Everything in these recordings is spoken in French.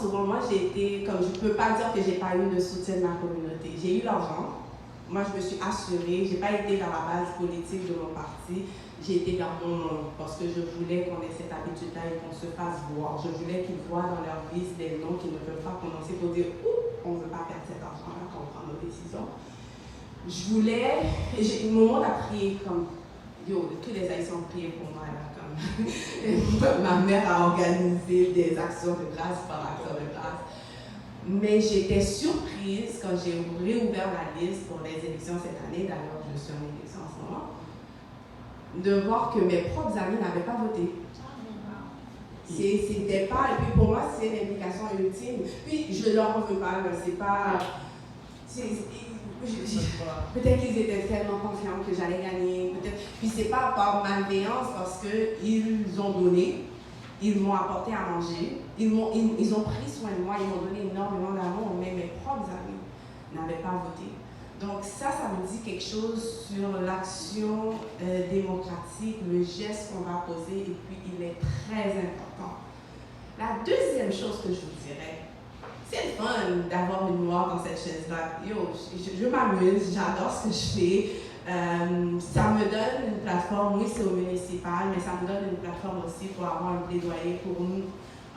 souvent, moi j'ai été, comme je ne peux pas dire que j'ai pas eu le soutien de ma communauté. J'ai eu l'argent. Moi, je me suis assurée, je n'ai pas été dans la base politique de mon parti, j'ai été dans mon monde parce que je voulais qu'on ait cette habitude-là et qu'on se fasse voir. Je voulais qu'ils voient dans leur liste des noms qu'ils ne peuvent pas prononcer pour dire « Ouh, on ne veut pas perdre cet argent-là quand on prend nos décisions ». Je voulais, mon monde a prié comme, tous les Haïtiens ont prié pour moi là, comme ma mère a organisé des actions de grâce par actions de grâce. Mais j'étais surprise quand j'ai réouvert la liste pour les élections cette année, d'ailleurs je suis en élection en ce moment, de voir que mes propres amis n'avaient pas voté. C'était pas, et puis pour moi c'est l'implication ultime. Puis je leur en veux pas, c'est pas. Peut-être qu'ils étaient tellement confiants que j'allais gagner, peut-être. Puis c'est pas par malveillance parce qu'ils ont donné. Ils m'ont apporté à manger, ils ont pris soin de moi, ils m'ont donné énormément d'amour, mais mes propres amis n'avaient pas voté. Donc ça me dit quelque chose sur l'action démocratique, le geste qu'on va poser, et puis il est très important. La deuxième chose que je vous dirais, c'est le fun d'avoir une noire dans cette chaise-là. Je m'amuse, j'adore ce que je fais. Ça me donne une plateforme, oui c'est au municipal, mais ça me donne une plateforme aussi pour avoir un plaidoyer pour nous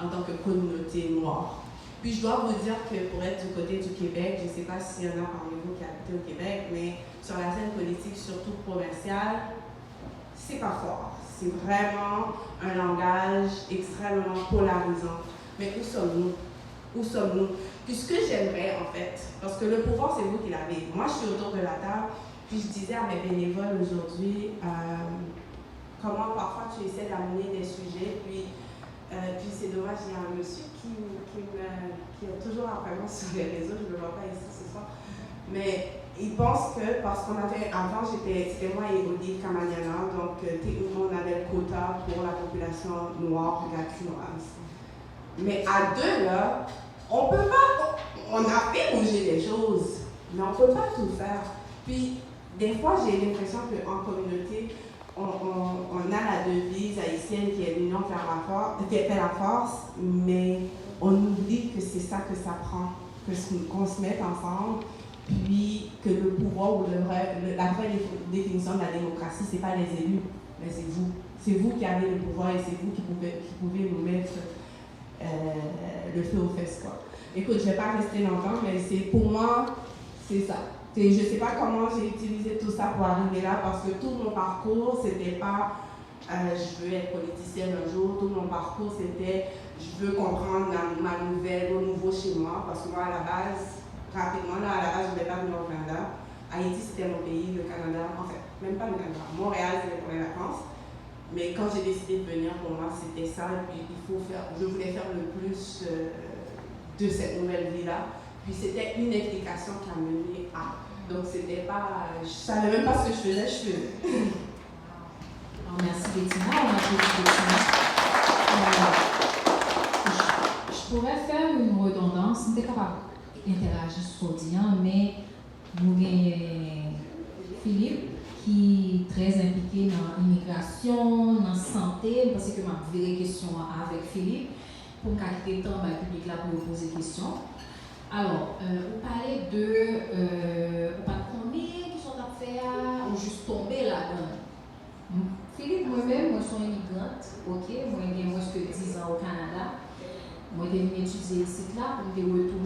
en tant que communauté noire. Puis je dois vous dire que pour être du côté du Québec, je ne sais pas s'il y en a parmi vous qui habitent au Québec, mais sur la scène politique, surtout provinciale, c'est pas fort. C'est vraiment un langage extrêmement polarisant. Mais où sommes-nous? Où sommes-nous? Puis ce que j'aimerais en fait, parce que le pouvoir c'est vous qui l'avez. Moi je suis autour de la table. Puis je disais à mes bénévoles aujourd'hui comment parfois tu essaies d'amener des sujets, puis c'est dommage, il y a un monsieur qui est toujours apparemment sur les réseaux, je ne le vois pas ici ce soir, mais il pense que parce qu'on avait, avant c'était moi et Odile Kamaniana, donc on avait le quota pour la population noire latinoise. Mais à deux là, on peut pas, on a fait bouger les choses, mais on ne peut pas tout faire. Puis des fois, j'ai l'impression qu'en communauté, on a la devise haïtienne qui est l'union qui fait la force, mais on oublie que c'est ça que ça prend, qu'on se mette ensemble, puis que le pouvoir ou la vraie définition de la démocratie, ce n'est pas les élus, mais c'est vous. C'est vous qui avez le pouvoir et c'est vous qui pouvez nous mettre le feu aux fesses, quoi. Écoute, je ne vais pas rester longtemps, mais pour moi, c'est ça. Je ne sais pas comment j'ai utilisé tout ça pour arriver là, parce que tout mon parcours, c'était pas je veux être politicienne un jour, tout mon parcours, c'était je veux comprendre ma nouvelle, au nouveau chez moi, parce que moi, à la base, rapidement, là, à la base, je ne voulais pas venir au Canada. Haïti, c'était mon pays, le Canada, en fait, même pas le Canada. Montréal, c'était pour les vacances. Mais quand j'ai décidé de venir, pour moi, c'était ça. Et puis, je voulais faire le plus de cette nouvelle vie-là. Puis, c'était une explication qui a mené à. Donc, c'était pas. Je savais même pas ce que je faisais, Alors, merci Bettina, on applaudit Bettina. Je pourrais faire une redondance, je ne suis pas capable d'interagir sur le lien, mais nous avons Philippe qui est très impliqué dans l'immigration, dans la santé, parce que je vais poser des questions avec Philippe pour quitter le temps dans le public là pour poser des questions. Alors, vous parlez de pas combien qui sont à faire ou juste tomber là-dedans. Philippe, moi-même, moi je suis immigrante, ok, moi j'ai moins que 10 ans au Canada. Moi j'ai étudié ici là pour me retourner.